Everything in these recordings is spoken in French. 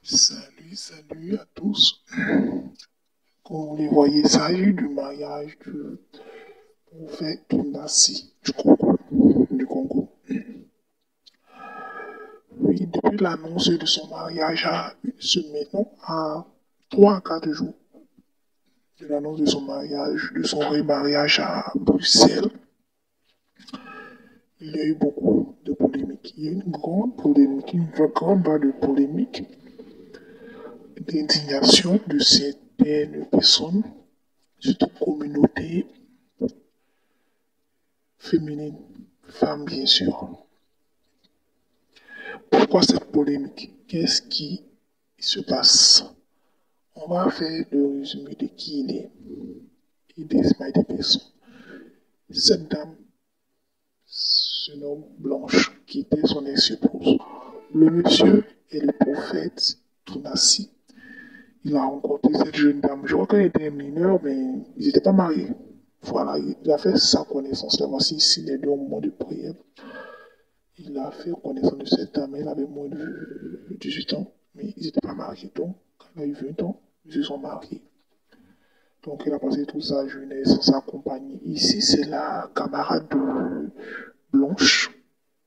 Salut à tous. Comme vous les voyez, il s'agit du mariage du prophète Tounassi du Congo. Oui, depuis l'annonce de son mariage à une semaine, non, à 3 à 4 jours de l'annonce de son mariage, de son remariage à Bruxelles, il y a eu beaucoup de polémiques. Il y a eu une grande polémique, une grande vague de polémique, d'indignation de certaines personnes, surtout communautés féminines, femmes bien sûr. Pourquoi cette polémique? Qu'est-ce qui se passe? On va faire le résumé de qui il est et des personnes. Cette dame se nomme Blanche, qui était son ex-épouse. Le monsieur est le prophète Tounassi. Il a rencontré cette jeune dame. Je crois qu'elle était mineure, mais ils n'étaient pas mariés. Voilà, il a fait sa connaissance. La voici ici les deux au moment de prière. Il a fait connaissance de cette dame. Elle avait moins de 18 ans, mais ils n'étaient pas mariés. Donc, quand elle a eu 20 ans, ils se sont mariés. Donc, il a passé toute sa jeunesse sans s'accompagner. Ici, c'est la camarade de Blanche,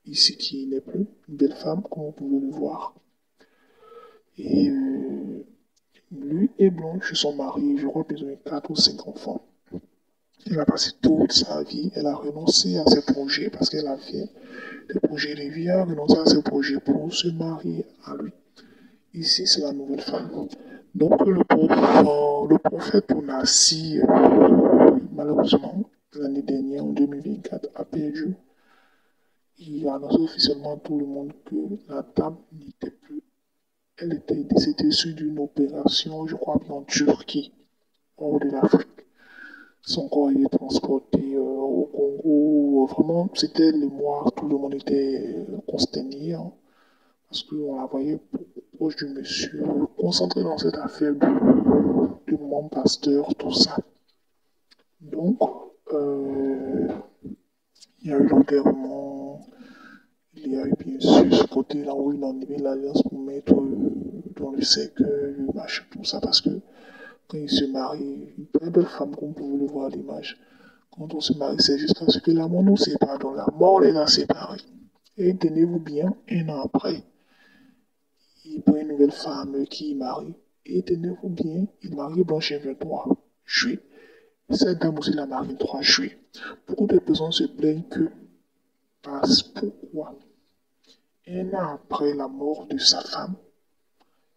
ici qui n'est plus une belle femme, comme vous pouvez le voir. Et lui et Blanche se sont mariés, je crois qu'ils ont eu 4 ou 5 enfants. Elle a passé toute sa vie, elle a renoncé à ses projets parce qu'elle a fait des projets de vie, elle a renoncé à ses projets pour se marier à lui. Ici, c'est la nouvelle femme. Donc, le prophète Tounassi, malheureusement, l'année dernière, en 2024, a perdu. Il a annoncé officiellement à tout le monde que la dame n'était plus. Elle était décédée suite d'une opération, je crois, en Turquie, hors de l'Afrique. Son corps est transporté au Congo. Vraiment, c'était l'émoi. Tout le monde était consterné, hein, parce qu'on la voyait proche du monsieur, concentré dans cette affaire du moment pasteur, tout ça. Donc, il y a eu l'enterrement, il y a eu bien sûr ce côté-là où il a enlevé l'alliance pour mettre dans le cercueil, machin, tout ça, parce que quand il se marie, une très belle femme, comme vous pouvez le voir à l'image, quand on se marie, c'est jusqu'à ce que la mort nous sépare, donc la mort les a séparés. Et tenez-vous bien, un an après, il prend une nouvelle femme qui marie. Et tenez-vous bien, il marie Blanche le 23 juillet. Cette dame aussi l'a marié le 3 juillet. Beaucoup de personnes se plaignent que, parce pourquoi, un an après la mort de sa femme,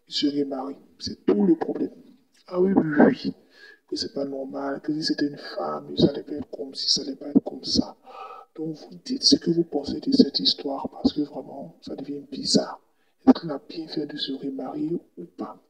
il se remarie. C'est tout le problème. Ah oui, oui, oui. Que c'est pas normal, que si c'était une femme, ça allait pas être comme si, ça allait pas être comme ça. Donc vous dites ce que vous pensez de cette histoire parce que vraiment, ça devient bizarre. Est-ce qu'elle a bien fait de se remarier ou pas?